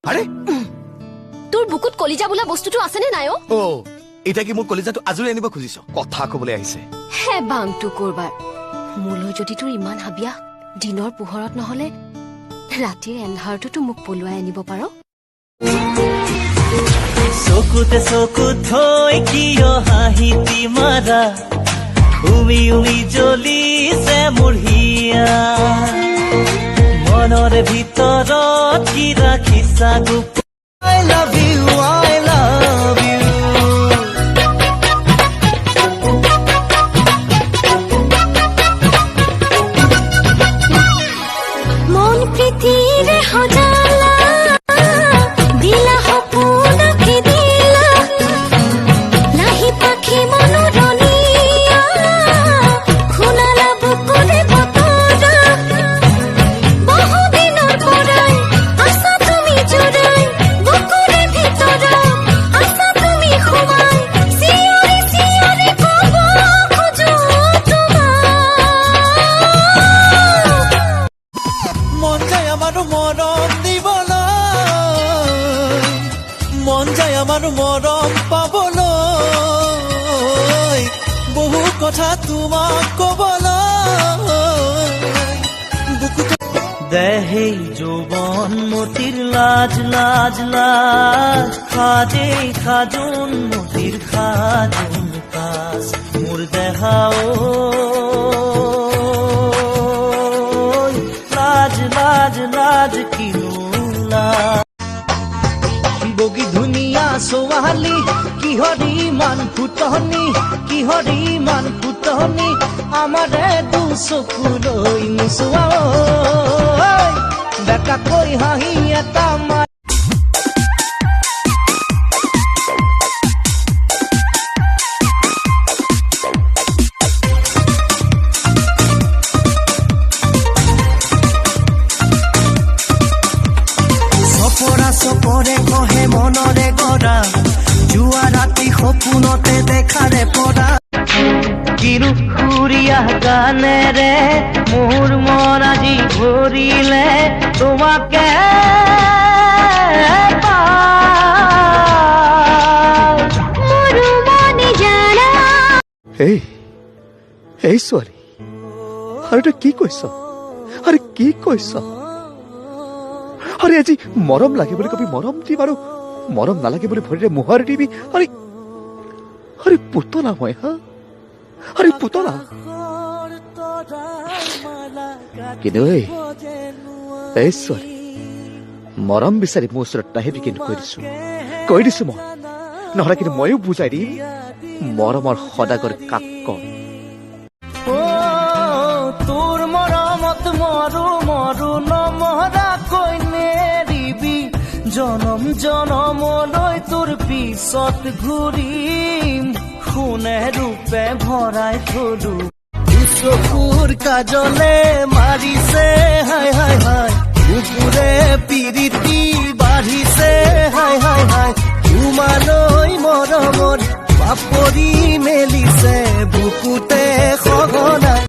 আৰে তোৰ বুকুত কলিজা বোলা বস্তুটো আছেনে নাই অ? এতিয়া কি মোৰ কলিজাটো আজৰি আনিব খুজিছ? কথা কবলৈ আহিছে হে বাংটো কৰবাৰ মোলৈ যদি তোৰ ইমান হাবিয়া দিনৰ পোহৰত নহলে ৰাতিৰ এন্ধাৰটোতো মোক পলুৱাই আনিব পাৰ। চকুতে চকু থৈ কিয় হাঁহিতি মাৰা উমি উমি জ্বলিছে মোৰ হিয়া মনৰ ভিতৰত কি ৰাখিছা গোপ I love you, I love you মন পৃথিৱীৰে সজালা দিলা সপোনকে দিলা লাহি পাখি মনোৰণীয়া শুনালা বুকুৰে বতৰা বহুদিনৰ পৰাই আছা তুমি জোৰাই বুকুৰে ভিতৰত আছা তুমি সোমাই চিঞৰি চিঞৰি ক'ব খোজো মন যায় আমাৰো মৰম দিবলৈ মন যায় আমাৰো মৰম পাবলৈ বহু কথা তোমাক কবলৈ দেহে যৌবন মতিৰ লাজ লাজ লাজ খাজে খাজুন মতিৰ খাজুন কাজ মোৰ দেহাও লাজ লাজ লাজ কিনোলা বগী ধুনীয়া ছোৱালী কিহৰি মান ফুটনি কিহৰি মান ফুটনি আমাৰে দুচকুলৈ নোচোৱা বেকাকৈ হাঁহি এটা মাৰ চপৰে কহে মনৰে গৰা যোৱা ৰাতি সপোনতে দেখাৰে পৰা কিৰু সুৰীয়া গানেৰে মোৰ মন আজি ভৰিলে তোমাকে এই ছোৱালী আৰে তই কি কৈছ? আৰে কি কৈছ? আরে আজি মরম লাগে বলে কবি মরম দিম আর মরম না লাগে বলে ভরিরে মোহর দিবি। আরে আরে পুতলা মই হা আরে পুতলা কিন্তু এই ছোৱালী মৰম বিচাৰি মোৰ ওচৰত নাহিবি কিন্তু কৈ দিছো মই নহলে কিন্তু ময়ো বুজাই দিম মৰমৰ সদাগৰ কাক কম। তোৰ মৰমত মৰো মৰো নমৰা কৈ নেৰিবি জনম জনমলৈ তোৰ পিছত ঘূৰিম সোণে ৰূপে ভৰাই থলো চকুৰ কাজলে মাৰিছে হাই হাই হাই বুকুৰে পিৰিতি বাঢ়িছে হাই হাই হাই তোমালৈ মৰমৰ পাপৰি মেলিছে বুকুতে সঘনাই